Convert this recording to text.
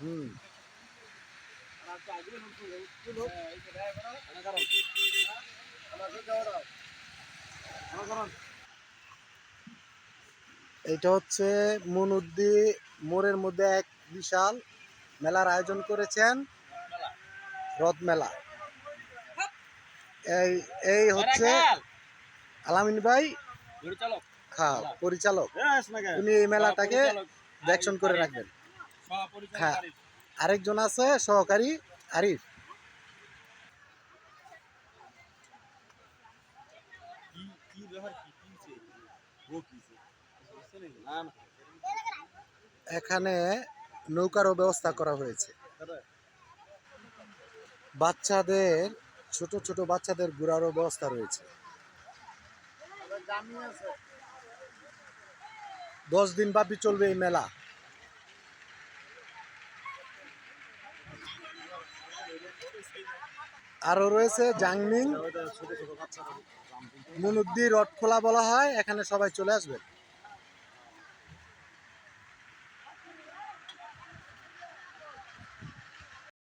হুম। এটা হচ্ছে মনুদ্দি মোড়ের মধ্যে এক বিশাল মেলার আয়োজন করেছেন, রথ মেলা। এই এই হচ্ছে আলামিন ভাই, হ্যাঁ পরিচালক। উনি এই মেলাটাকে দেখশন করে রাখবেন। হ্যাঁ, আরেকজন আছে সহকারী আরিফ। এখানে নৌকারও ব্যবস্থা করা হয়েছে। বাচ্চাদের, ছোট ছোট বাচ্চাদের ঘোরারও ব্যবস্থা রয়েছে। 10 দিন ব্যাপী চলবে এই মেলা। আরো রয়েছে জাংনিং, মনুদ্দি রথ খোলা বলা হয়, এখানে সবাই চলে আসবে।